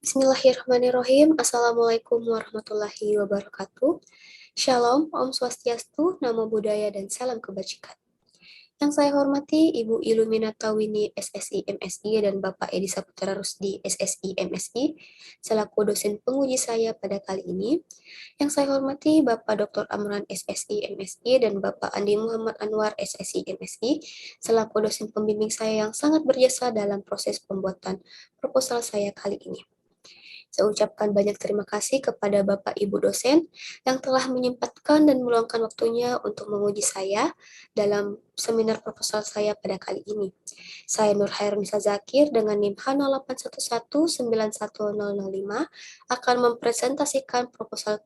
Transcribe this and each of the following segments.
Bismillahirrahmanirrahim. Assalamualaikum warahmatullahi wabarakatuh. Shalom, Om Swastiastu, Namo Buddhaya, dan salam kebajikan. Yang saya hormati Ibu Iluminata Winnie SSI MSI dan Bapak Edi Saputra Rusdi SSI MSI selaku dosen penguji saya pada kali ini. Yang saya hormati Bapak Dr. Amran SSI MSI dan Bapak Andi Muhammad Anwar SSI MSI selaku dosen pembimbing saya yang sangat berjasa dalam proses pembuatan proposal saya kali ini. Saya ucapkan banyak terima kasih kepada Bapak Ibu dosen yang telah menyempatkan dan meluangkan waktunya untuk menguji saya dalam seminar proposal saya pada kali ini. Saya Nur Hairunisa Zakir dengan NIM H0811911005 akan mempresentasikan proposal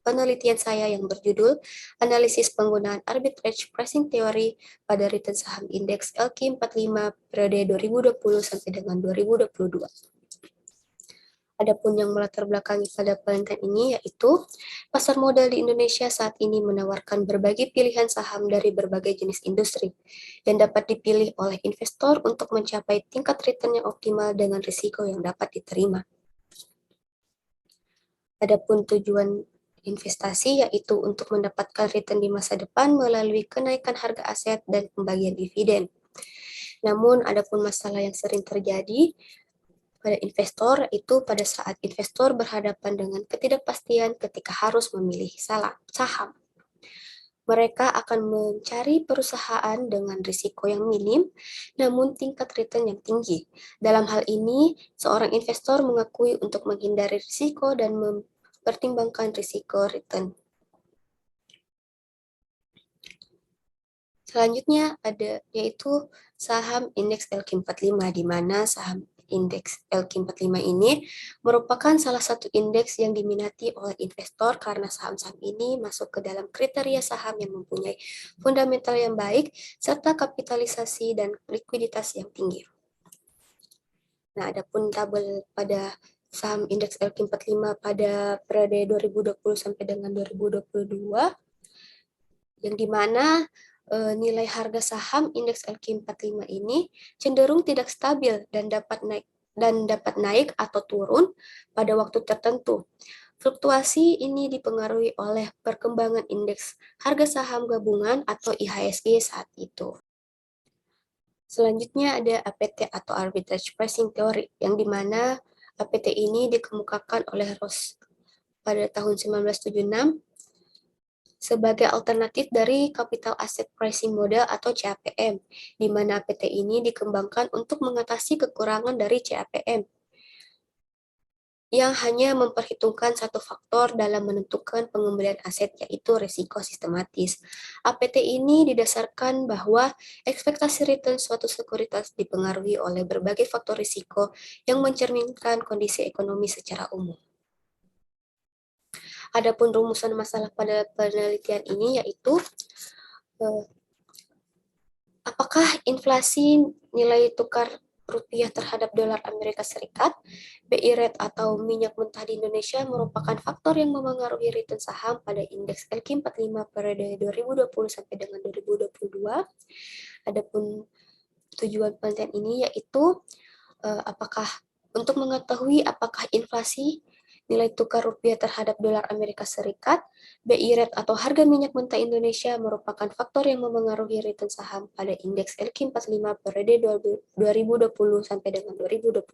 penelitian saya yang berjudul Analisis Penggunaan Arbitrage Pricing Theory pada Return Saham Indeks LQ45 periode 2020 sampai dengan 2022. Adapun yang melatar belakangi pada penelitian ini yaitu pasar modal di Indonesia saat ini menawarkan berbagai pilihan saham dari berbagai jenis industri yang dapat dipilih oleh investor untuk mencapai tingkat return yang optimal dengan risiko yang dapat diterima. Adapun tujuan investasi yaitu untuk mendapatkan return di masa depan melalui kenaikan harga aset dan pembagian dividen. Namun, adapun masalah yang sering terjadi pada investor itu pada saat investor berhadapan dengan ketidakpastian ketika harus memilih saham. Mereka akan mencari perusahaan dengan risiko yang minim, namun tingkat return yang tinggi. Dalam hal ini, seorang investor mengakui untuk menghindari risiko dan mempertimbangkan risiko return. Selanjutnya ada yaitu saham indeks LQ45, di mana saham indeks LQ45 ini merupakan salah satu indeks yang diminati oleh investor karena saham-saham ini masuk ke dalam kriteria saham yang mempunyai fundamental yang baik serta kapitalisasi dan likuiditas yang tinggi. Nah, adapun tabel pada saham indeks LQ45 pada periode 2020 sampai dengan 2022 yang dimana nilai harga saham indeks LQ45 ini cenderung tidak stabil dan dapat naik atau turun pada waktu tertentu. Fluktuasi ini dipengaruhi oleh perkembangan indeks harga saham gabungan atau IHSG saat itu. Selanjutnya ada APT atau Arbitrage Pricing Theory, yang dimana APT ini dikemukakan oleh Ross pada tahun 1976 sebagai alternatif dari Capital Asset Pricing Model atau CAPM, di mana APT ini dikembangkan untuk mengatasi kekurangan dari CAPM yang hanya memperhitungkan satu faktor dalam menentukan pengembalian aset, yaitu risiko sistematis. APT ini didasarkan bahwa ekspektasi return suatu sekuritas dipengaruhi oleh berbagai faktor risiko yang mencerminkan kondisi ekonomi secara umum. Adapun rumusan masalah pada penelitian ini yaitu apakah inflasi nilai tukar rupiah terhadap dolar Amerika Serikat, BI rate atau minyak mentah di Indonesia merupakan faktor yang memengaruhi return saham pada indeks LQ45 periode 2020 sampai dengan 2022. Adapun tujuan penelitian ini yaitu untuk mengetahui apakah inflasi nilai tukar rupiah terhadap dolar Amerika Serikat, BI rate atau harga minyak mentah Indonesia merupakan faktor yang memengaruhi return saham pada indeks LQ45 periode 2020 sampai dengan 2022.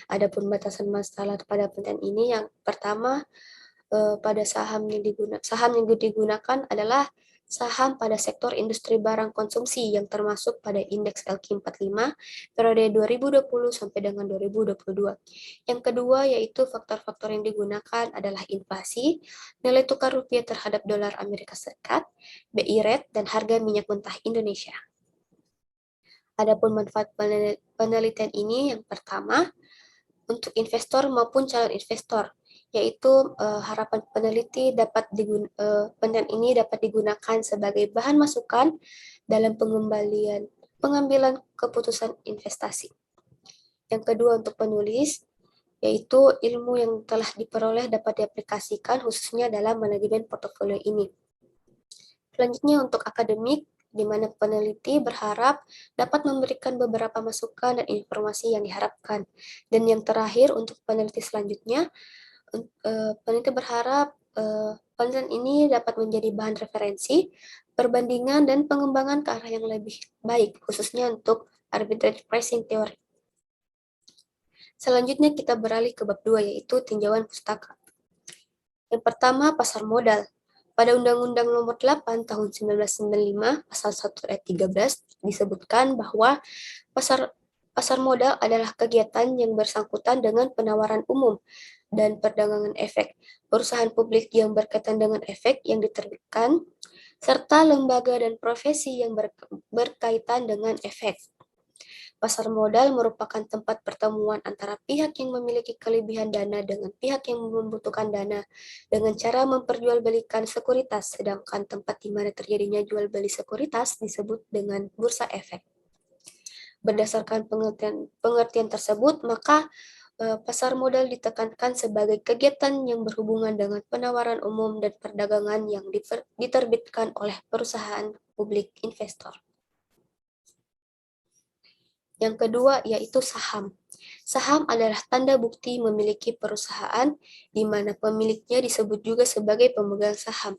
Adapun batasan masalah pada penelitian ini yang pertama pada saham yang digunakan adalah saham pada sektor industri barang konsumsi yang termasuk pada indeks LQ45 periode 2020 sampai dengan 2022. Yang kedua yaitu faktor-faktor yang digunakan adalah inflasi, nilai tukar rupiah terhadap dolar Amerika Serikat, BI rate, dan harga minyak mentah Indonesia. Adapun manfaat penelitian ini yang pertama untuk investor maupun calon investor, yaitu harapan peneliti penelitian ini dapat digunakan sebagai bahan masukan dalam pengambilan keputusan investasi. Yang kedua untuk penulis, yaitu ilmu yang telah diperoleh dapat diaplikasikan khususnya dalam manajemen portofolio ini. Selanjutnya untuk akademik, di mana peneliti berharap dapat memberikan beberapa masukan dan informasi yang diharapkan. Dan yang terakhir, untuk peneliti selanjutnya, peneliti berharap penelitian ini dapat menjadi bahan referensi, perbandingan, dan pengembangan ke arah yang lebih baik, khususnya untuk arbitrage pricing theory. Selanjutnya kita beralih ke bab 2, yaitu tinjauan pustaka. Yang pertama, pasar modal. Pada Undang-Undang Nomor 8 Tahun 1995, Pasal 1 Ayat 13, disebutkan bahwa pasar modal adalah kegiatan yang bersangkutan dengan penawaran umum dan perdagangan efek, perusahaan publik yang berkaitan dengan efek yang diterbitkan, serta lembaga dan profesi yang berkaitan dengan efek. Pasar modal merupakan tempat pertemuan antara pihak yang memiliki kelebihan dana dengan pihak yang membutuhkan dana dengan cara memperjualbelikan sekuritas, sedangkan tempat di mana terjadinya jual beli sekuritas disebut dengan bursa efek. Berdasarkan pengertian tersebut, maka pasar modal ditekankan sebagai kegiatan yang berhubungan dengan penawaran umum dan perdagangan yang diterbitkan oleh perusahaan publik investor. Yang kedua yaitu saham. Saham adalah tanda bukti memiliki perusahaan di mana pemiliknya disebut juga sebagai pemegang saham.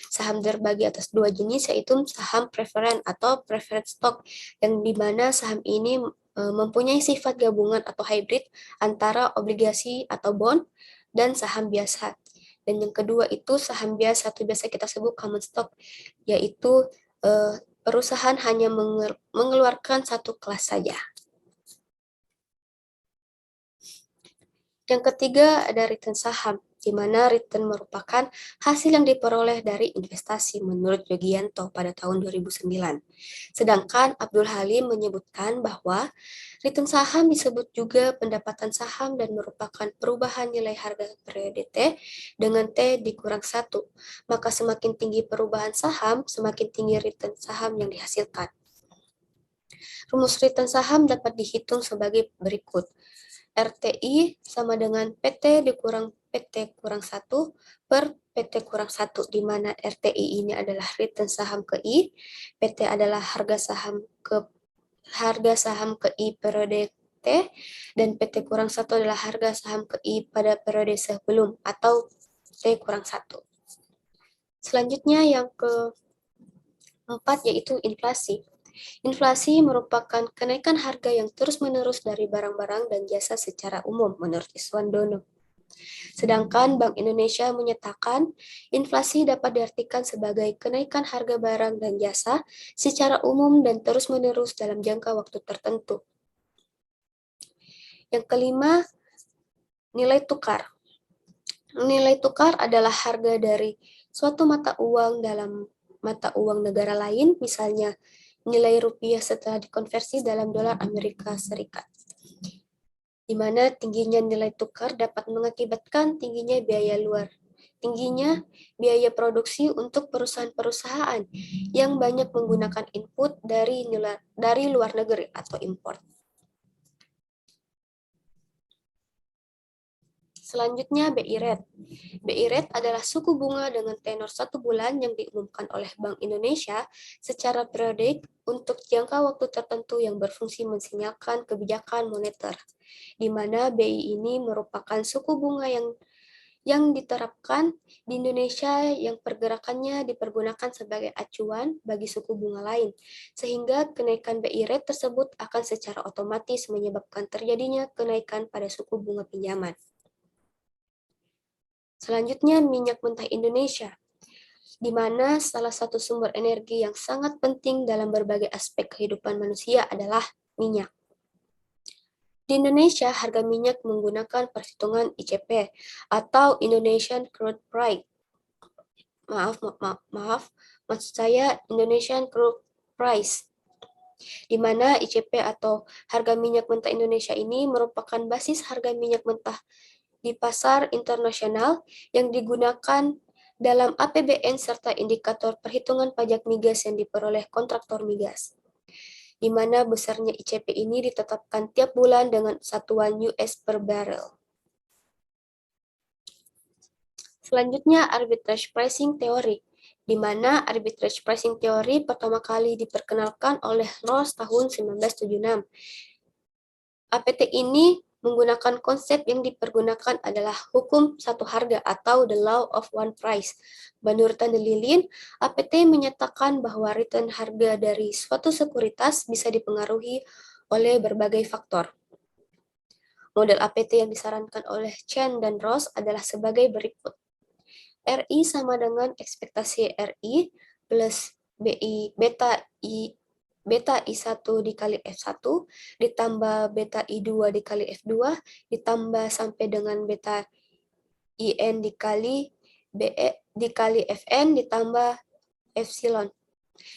Saham terbagi atas dua jenis, yaitu saham preferen atau preferred stock, yang di mana saham ini mempunyai sifat gabungan atau hybrid antara obligasi atau bond dan saham biasa. Dan yang kedua itu saham biasa atau biasa kita sebut common stock, yaitu perusahaan hanya mengeluarkan satu kelas saja. Yang ketiga ada return saham, di mana return merupakan hasil yang diperoleh dari investasi menurut Yogianto pada tahun 2009. Sedangkan Abdul Halim menyebutkan bahwa return saham disebut juga pendapatan saham dan merupakan perubahan nilai harga periode T dengan T dikurang 1. Maka semakin tinggi perubahan saham, semakin tinggi return saham yang dihasilkan. Rumus return saham dapat dihitung sebagai berikut. RTI sama dengan PT dikurang PT kurang 1 per PT kurang 1, di mana RTI ini adalah return saham ke I, PT adalah harga saham ke I periode T, dan PT kurang 1 adalah harga saham ke I pada periode sebelum atau T kurang 1. Selanjutnya yang keempat yaitu inflasi. Inflasi merupakan kenaikan harga yang terus-menerus dari barang-barang dan jasa secara umum menurut Iswandono. Sedangkan Bank Indonesia menyatakan inflasi dapat diartikan sebagai kenaikan harga barang dan jasa secara umum dan terus-menerus dalam jangka waktu tertentu. Yang kelima, nilai tukar. Nilai tukar adalah harga dari suatu mata uang dalam mata uang negara lain, misalnya nilai rupiah setelah dikonversi dalam dolar Amerika Serikat, di mana tingginya nilai tukar dapat mengakibatkan tingginya biaya produksi untuk perusahaan-perusahaan yang banyak menggunakan input dari luar negeri atau import. Selanjutnya BI Rate. BI Rate adalah suku bunga dengan tenor 1 bulan yang diumumkan oleh Bank Indonesia secara periodik untuk jangka waktu tertentu yang berfungsi mensinyalkan kebijakan moneter, di mana BI ini merupakan suku bunga yang diterapkan di Indonesia yang pergerakannya dipergunakan sebagai acuan bagi suku bunga lain, sehingga kenaikan BI Rate tersebut akan secara otomatis menyebabkan terjadinya kenaikan pada suku bunga pinjaman. Selanjutnya, minyak mentah Indonesia, di mana salah satu sumber energi yang sangat penting dalam berbagai aspek kehidupan manusia adalah minyak. Di Indonesia, harga minyak menggunakan perhitungan ICP atau Indonesian Crude Price. Maksud saya Indonesian Crude Price, di mana ICP atau harga minyak mentah Indonesia ini merupakan basis harga minyak mentah di pasar internasional yang digunakan dalam APBN serta indikator perhitungan pajak migas yang diperoleh kontraktor migas, di mana besarnya ICP ini ditetapkan tiap bulan dengan satuan US per barrel. Selanjutnya, arbitrage pricing theory, di mana arbitrage pricing theory pertama kali diperkenalkan oleh Rawls tahun 1976. APT ini menggunakan konsep yang dipergunakan adalah hukum satu harga atau the law of one price. Menurut Tandelilin, APT menyatakan bahwa return harga dari suatu sekuritas bisa dipengaruhi oleh berbagai faktor. Model APT yang disarankan oleh Chen dan Ross adalah sebagai berikut. RI sama dengan ekspektasi RI plus beta I1 dikali F1 ditambah beta I2 dikali F2 ditambah sampai dengan beta IN dikali BE dikali Fn ditambah epsilon,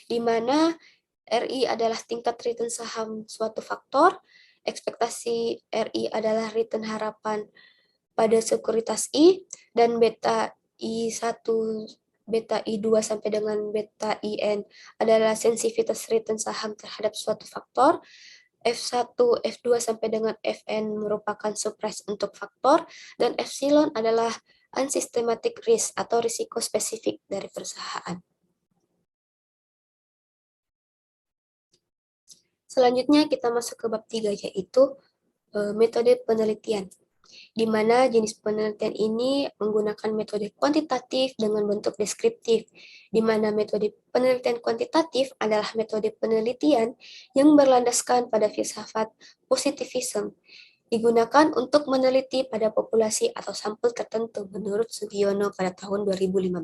di mana RI adalah tingkat return saham suatu faktor, ekspektasi RI adalah return harapan pada sekuritas I, dan beta I1, beta I2 sampai dengan beta IN adalah sensitivitas return saham terhadap suatu faktor, F1, F2 sampai dengan Fn merupakan surprise untuk faktor, dan epsilon adalah unsystematic risk atau risiko spesifik dari perusahaan. Selanjutnya kita masuk ke bab 3, yaitu metode penelitian, di mana jenis penelitian ini menggunakan metode kuantitatif dengan bentuk deskriptif, di mana metode penelitian kuantitatif adalah metode penelitian yang berlandaskan pada filsafat positivism, digunakan untuk meneliti pada populasi atau sampel tertentu menurut Sugiono pada tahun 2015.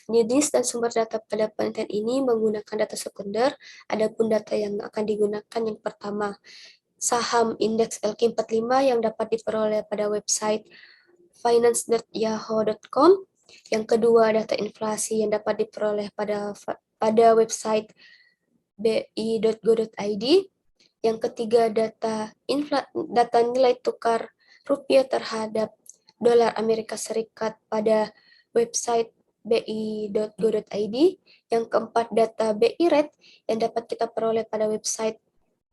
Jenis dan sumber data pada penelitian ini menggunakan data sekunder, adapun data yang akan digunakan yang pertama, saham indeks LQ45 yang dapat diperoleh pada website finance.yahoo.com. Yang kedua, data inflasi yang dapat diperoleh pada website bi.go.id. Yang ketiga, data nilai tukar rupiah terhadap dolar Amerika Serikat pada website bi.go.id. Yang keempat, data BI rate yang dapat kita peroleh pada website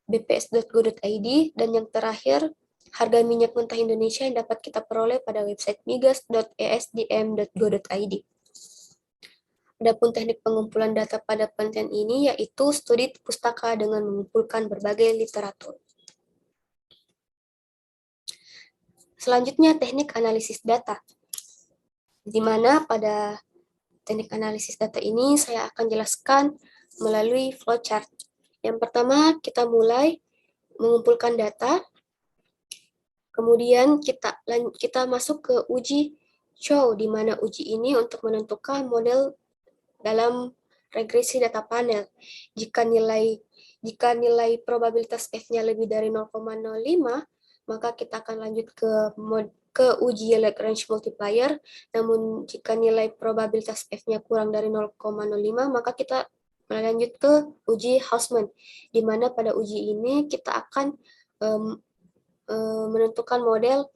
bps.go.id, dan yang terakhir, harga minyak mentah Indonesia yang dapat kita peroleh pada website migas.esdm.go.id. Adapun teknik pengumpulan data pada penelitian ini yaitu studi pustaka dengan mengumpulkan berbagai literatur. Selanjutnya, teknik analisis data, di mana pada teknik analisis data ini saya akan jelaskan melalui flowchart. Yang pertama, kita mulai mengumpulkan data, kemudian kita masuk ke uji Chow, di mana uji ini untuk menentukan model dalam regresi data panel. Jika nilai probabilitas F-nya lebih dari 0,05, maka kita akan lanjut ke uji Lagrange multiplier. Namun jika nilai probabilitas F-nya kurang dari 0,05, maka kita lanjut ke uji Hausman, di mana pada uji ini kita akan menentukan model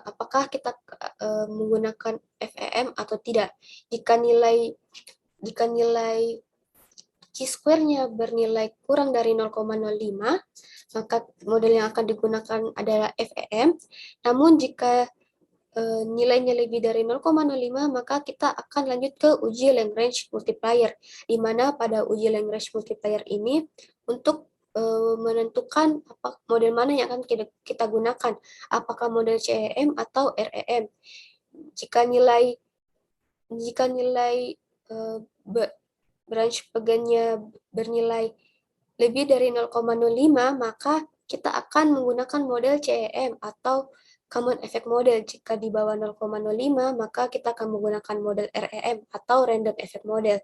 apakah kita menggunakan FEM atau tidak. Jika nilai chi-square-nya bernilai kurang dari 0,05, maka model yang akan digunakan adalah FEM. Namun jika nilainya lebih dari 0,05, maka kita akan lanjut ke uji Lagrange multiplier, di mana pada uji Lagrange multiplier ini untuk menentukan model mana yang akan kita gunakan, apakah model CEM atau REM. Jika nilai branch pegannya bernilai lebih dari 0,05, maka kita akan menggunakan model CEM atau Common Effect Model. Jika di bawah 0,05, maka kita akan menggunakan model REM atau Random Effect Model.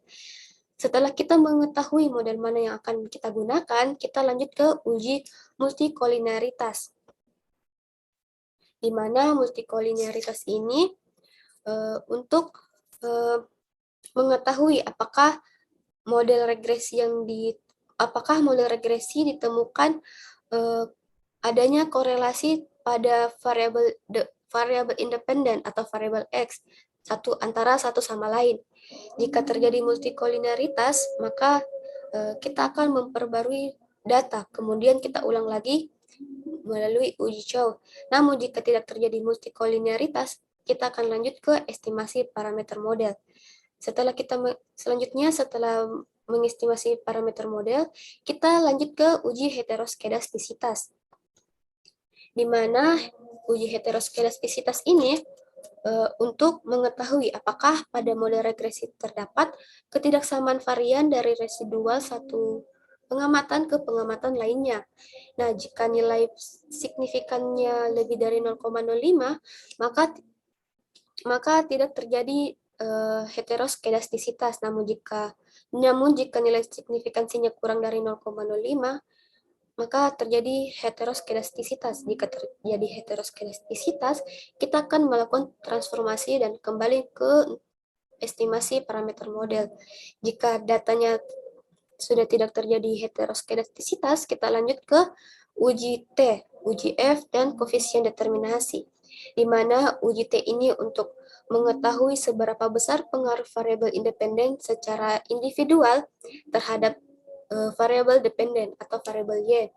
Setelah kita mengetahui model mana yang akan kita gunakan, kita lanjut ke uji multikolinaritas, di mana multikolinaritas ini untuk mengetahui apakah model regresi ditemukan adanya korelasi pada variabel independen atau variabel X antara satu sama lain. Jika terjadi multikolinaritas, maka kita akan memperbarui data, kemudian kita ulang lagi melalui uji Chow. Namun jika tidak terjadi multikolinaritas, kita akan lanjut ke estimasi parameter model. Selanjutnya setelah mengestimasi parameter model, kita lanjut ke uji heteroskedastisitas, di mana uji heteroskedastisitas ini untuk mengetahui apakah pada model regresi terdapat ketidaksamaan varian dari residual satu pengamatan ke pengamatan lainnya. Nah, jika nilai signifikannya lebih dari 0,05, maka tidak terjadi heteroskedastisitas. Namun jika nilai signifikansinya kurang dari 0,05, maka terjadi heteroskedastisitas. Jika terjadi heteroskedastisitas, kita akan melakukan transformasi dan kembali ke estimasi parameter model. Jika datanya sudah tidak terjadi heteroskedastisitas, kita lanjut ke uji T, uji F, dan koefisien determinasi, di mana uji T ini untuk mengetahui seberapa besar pengaruh variabel independen secara individual terhadap variabel dependen atau variabel Y.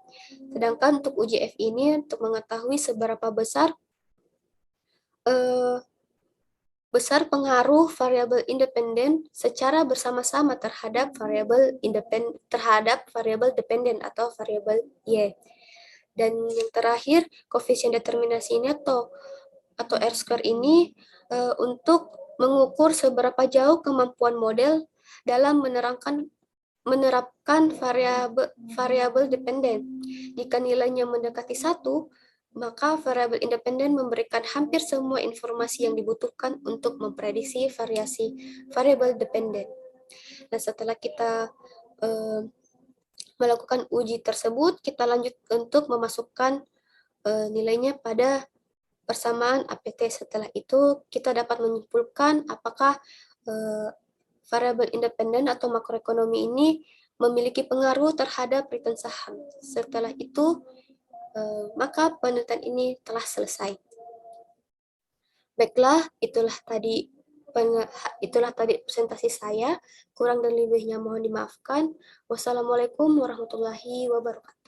Sedangkan untuk uji F ini untuk mengetahui seberapa besar pengaruh variabel independen secara bersama-sama terhadap variabel dependen atau variabel Y. Dan yang terakhir, koefisien determinasi ini atau R-square ini untuk mengukur seberapa jauh kemampuan model dalam menerapkan variabel dependen. Jika nilainya mendekati 1, maka variabel independen memberikan hampir semua informasi yang dibutuhkan untuk memprediksi variasi variabel dependen. Nah, setelah kita melakukan uji tersebut, kita lanjut untuk memasukkan nilainya pada persamaan APT. Setelah itu, kita dapat menyimpulkan apakah variabel independen atau makroekonomi ini memiliki pengaruh terhadap return saham. Setelah itu, maka penelitian ini telah selesai. Baiklah, itulah tadi presentasi saya. Kurang dan lebihnya mohon dimaafkan. Wassalamualaikum warahmatullahi wabarakatuh.